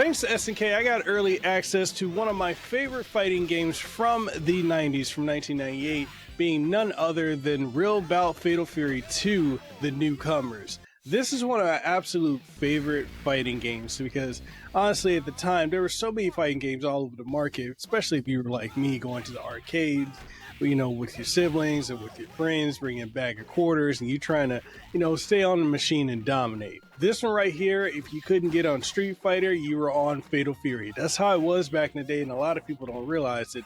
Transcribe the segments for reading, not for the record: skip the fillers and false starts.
Thanks to SNK, I got early access to one of my favorite fighting games from the 90s, from 1998, being none other than Real Bout Fatal Fury 2, The Newcomers. This is one of my absolute favorite fighting games because, honestly, at the time, there were so many fighting games all over the market, especially if you were like me going to the arcades, you know, with your siblings and with your friends, bringing a bag of quarters, and you trying to, you know, stay on the machine and dominate. This one right here, if you couldn't get on Street Fighter, you were on Fatal Fury. That's how it was back in the day, and a lot of people don't realize that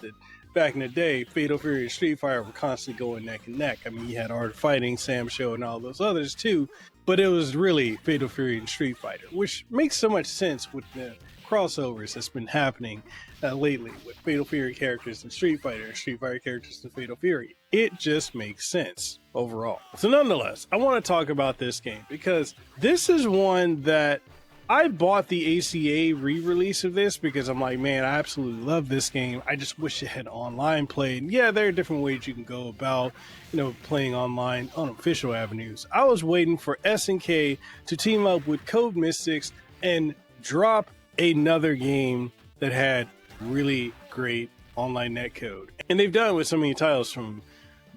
back in the day, Fatal Fury and Street Fighter were constantly going neck and neck. I mean, you had Art of Fighting, Sam Show, and all those others too, but it was really Fatal Fury and Street Fighter, which makes so much sense with the crossovers that's been happening lately with Fatal Fury characters in Street Fighter and Street Fighter characters in Fatal Fury. It just makes sense overall. So nonetheless, I want to talk about this game because this is one that I bought the ACA re-release of this because I'm like, man, I absolutely love this game. I just wish it had online play. And yeah, there are different ways you can go about, you know, playing online on official avenues. I was waiting for SNK to team up with Code Mystics and drop another game that had really great online netcode. And they've done it with so many titles, from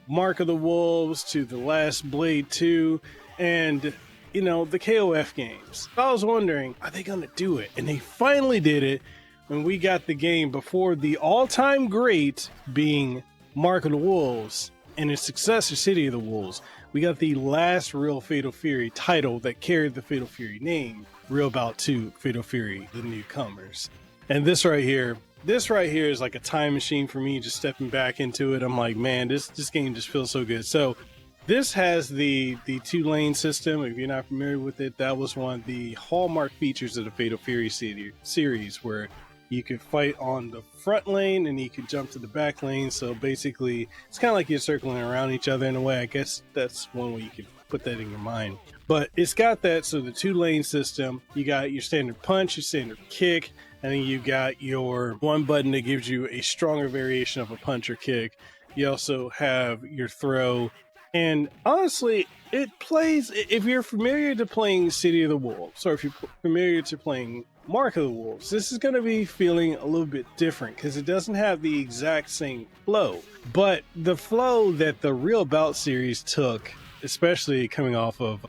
Mark of the Wolves to The Last Blade 2 and, you know, the KOF games. I was wondering, are they going to do it? And they finally did it when we got the game before the all-time great being Mark of the Wolves and its successor, City of the Wolves. We got the last real Fatal Fury title that carried the Fatal Fury name, Real Bout 2 Fatal Fury, The Newcomers. And this right here is like a time machine for me, just stepping back into it. I'm like, man, this game just feels so good. So this has the 2-lane system. If you're not familiar with it, that was one of the hallmark features of the Fatal Fury series, where you could fight on the front lane and you could jump to the back lane. So basically, it's kind of like you're circling around each other in a way. I guess that's one way you could put that in your mind. But it's got that, so the 2-lane system, you got your standard punch, your standard kick, and then you got your one button that gives you a stronger variation of a punch or kick. You also have your throw. And honestly, it plays, if you're familiar to playing City of the Wolves, or if you're familiar to playing Mark of the Wolves, this is going to be feeling a little bit different because it doesn't have the exact same flow. But the flow that the Real Bout series took, especially coming off of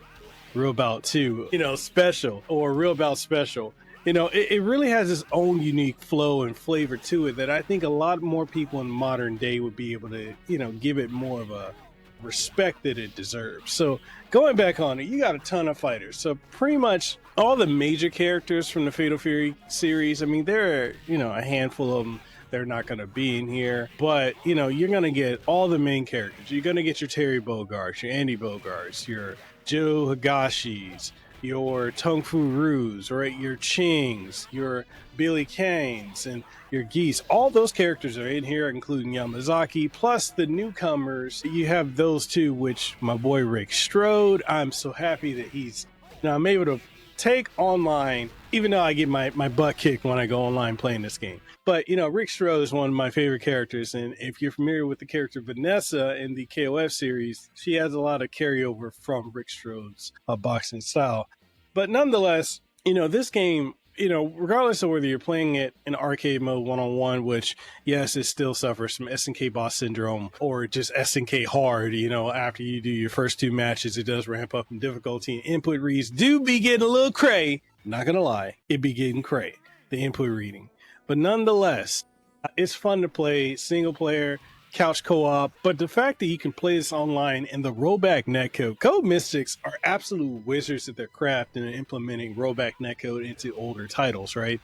Real Bout 2, you know, Special, or Real Bout Special, you know, it really has its own unique flow and flavor to it that I think a lot more people in modern day would be able to, you know, give it more of a respect that it deserves. So going back on it, you got a ton of fighters. So pretty much all the major characters from the Fatal Fury series, I mean, there are, you know, a handful of them. They're not going to be in here, but, you know, you're going to get all the main characters. You're going to get your Terry Bogarts, your Andy Bogarts, your Joe Higashis, your Tung Fu Roos, right? Your Chings, your Billy Kanes, and your Geese. All those characters are in here, including Yamazaki, plus the newcomers. You have those two, which my boy Rick Strode, I'm so happy that I'm able to take online, even though I get my butt kicked when I go online playing this game. But, you know, Rick Strode is one of my favorite characters, and if you're familiar with the character Vanessa in the KOF series, she has a lot of carryover from Rick Strode's boxing style. But nonetheless, you know, this game, you know, regardless of whether you're playing it in arcade mode one-on-one, which, yes, it still suffers from SNK boss syndrome, or just SNK hard, you know, after you do your first 2 matches, it does ramp up in difficulty, and input reads do be getting a little cray. Not gonna lie, it be getting cray, the input reading. But nonetheless, it's fun to play single player, couch co-op, but the fact that you can play this online in the rollback netcode, Code Mystics are absolute wizards at their craft in implementing rollback netcode into older titles, right?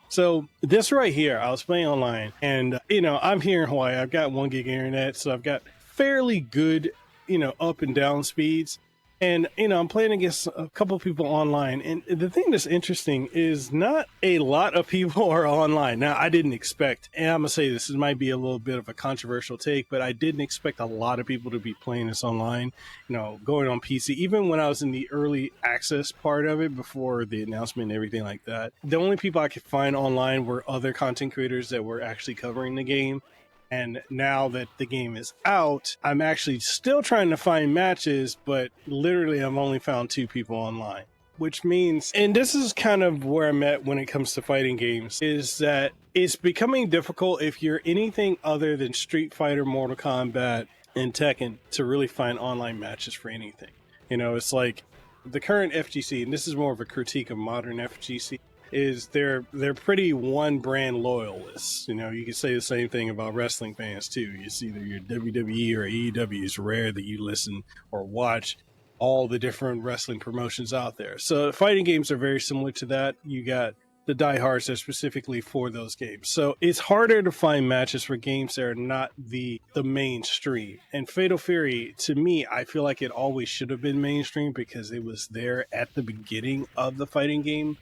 So this right here, I was playing online, and, you know, I'm here in Hawaii. I've got 1 gig internet, so I've got fairly good, you know, up and down speeds. And, you know, I'm playing against a couple people online. And the thing that's interesting is not a lot of people are online. Now, I didn't expect, and I'm going to say this might be a little bit of a controversial take, but I didn't expect a lot of people to be playing this online, you know, going on PC. Even when I was in the early access part of it before the announcement and everything like that, the only people I could find online were other content creators that were actually covering the game. And now that the game is out, I'm actually still trying to find matches, but literally I've only found 2 people online. which means, and this is kind of where I'm at when it comes to fighting games, is that it's becoming difficult if you're anything other than Street Fighter, Mortal Kombat, and Tekken to really find online matches for anything. You know, it's like the current FGC, and this is more of a critique of modern FGC, is they're pretty one brand loyalists. You know, you can say the same thing about wrestling fans too. It's either your WWE or AEW. It's rare that you listen or watch all the different wrestling promotions out there. So fighting games are very similar to that. You got the diehards that are specifically for those games. So it's harder to find matches for games that are not the mainstream. And Fatal Fury, to me, I feel like it always should have been mainstream because it was there at the beginning of the fighting game,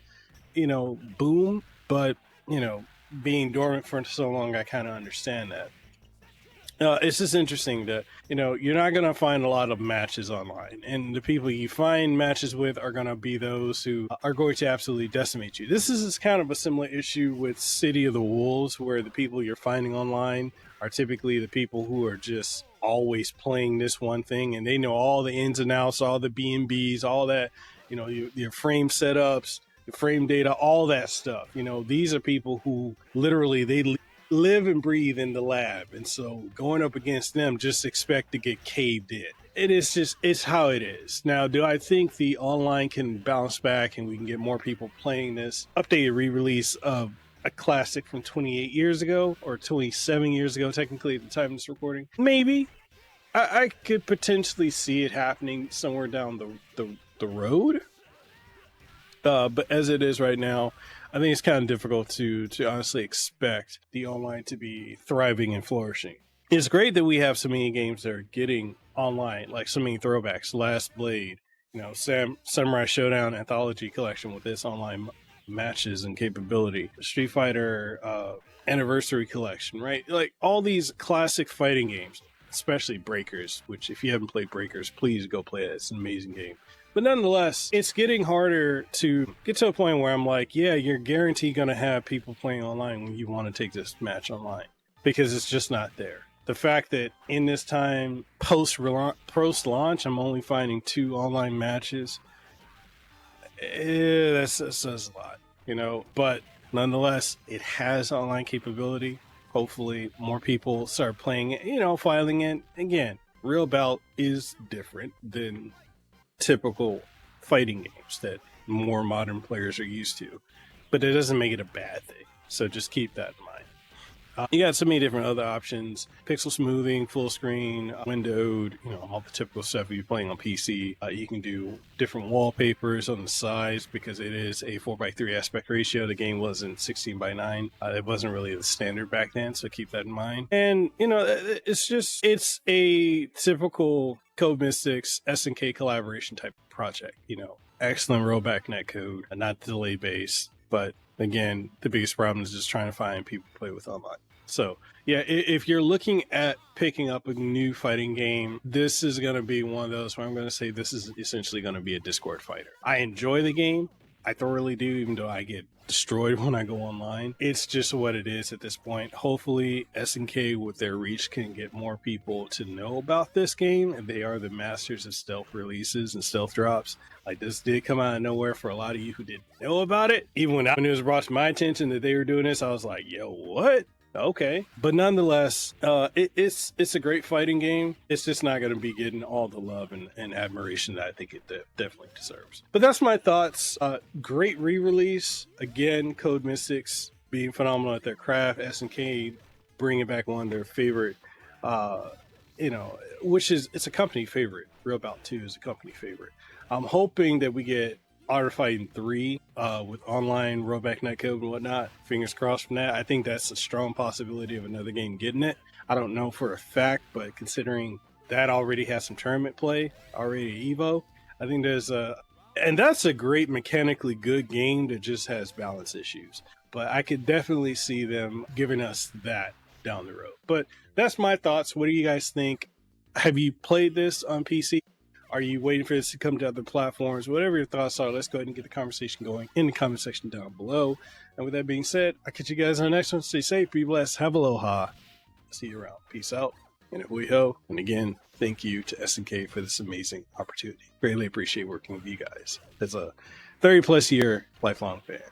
you know, boom. But, you know, being dormant for so long, I kind of understand that. It's just interesting that, you know, you're not going to find a lot of matches online, and the people you find matches with are going to be those who are going to absolutely decimate you. This is kind of a similar issue with City of the Wolves, where the people you're finding online are typically the people who are just always playing this one thing, and they know all the ins and outs, all the B&Bs, all that, you know, your frame setups, your frame data, all that stuff. You know, these are people who literally, they live and breathe in the lab, and so going up against them, just expect to get caved in. It's how it is. Now, do I think the online can bounce back and we can get more people playing this updated re-release of a classic from 28 years ago, or 27 years ago technically at the time of this recording? Maybe. I could potentially see it happening somewhere down the road. But as it is right now, I think it's kind of difficult to honestly expect the online to be thriving and flourishing. It's great that we have so many games that are getting online, like so many throwbacks. Last Blade, you know, Samurai Showdown Anthology Collection with its online matches and capability. Street Fighter Anniversary Collection, right? Like all these classic fighting games, especially Breakers, which if you haven't played Breakers, please go play it. It's an amazing game. But nonetheless, it's getting harder to get to a point where I'm like, yeah, you're guaranteed going to have people playing online when you want to take this match online, because it's just not there. The fact that in this time, post-launch, I'm only finding 2 online matches, that says a lot, you know. But nonetheless, it has online capability. Hopefully, more people start playing it, you know, filing it. Again, Real Bout is different than typical fighting games that more modern players are used to, but it doesn't make it a bad thing. So just keep that in mind. You got so many different other options: pixel smoothing, full screen, windowed, you know, all the typical stuff if you're playing on PC. You can do different wallpapers on the sides because it is a 4:3 aspect ratio. The game wasn't 16:9. It wasn't really the standard back then, so keep that in mind. And, you know, it's a typical Code Mystics SNK collaboration type project. You know, excellent rollback netcode, not delay based, but again, the biggest problem is just trying to find people to play with online. So yeah, if you're looking at picking up a new fighting game, this is going to be one of those where I'm going to say this is essentially going to be a Discord fighter. I enjoy the game. I thoroughly do, even though I get destroyed when I go online. It's just what it is at this point. Hopefully SNK with their reach can get more people to know about this game, and they are the masters of stealth releases and stealth drops. Like, this did come out of nowhere for a lot of you who didn't know about it. Even when it was brought to my attention that they were doing this, I was like, yo, what? Okay. But nonetheless, it's a great fighting game. It's just not going to be getting all the love and admiration that I think it definitely deserves. But that's my thoughts. Great re-release. Again, Code Mystics being phenomenal at their craft. SNK bringing back one of their favorite, you know, which is, it's a company favorite. Real Bout 2 is a company favorite. I'm hoping that we get Art of Fighting 3 with online rollback netcode and whatnot. Fingers crossed from that. I think that's a strong possibility of another game getting it. I don't know for a fact, but considering that already has some tournament play already at Evo, I think and that's a great mechanically good game that just has balance issues. But I could definitely see them giving us that down the road. But that's my thoughts. What do you guys think? Have you played this on PC? Are you waiting for this to come to other platforms? Whatever your thoughts are, let's go ahead and get the conversation going in the comment section down below. And with that being said, I'll catch you guys on the next one. Stay safe, be blessed, have aloha. See you around. Peace out. And hui ho. And again, thank you to SNK for this amazing opportunity. Greatly appreciate working with you guys. As a 30 plus year lifelong fan.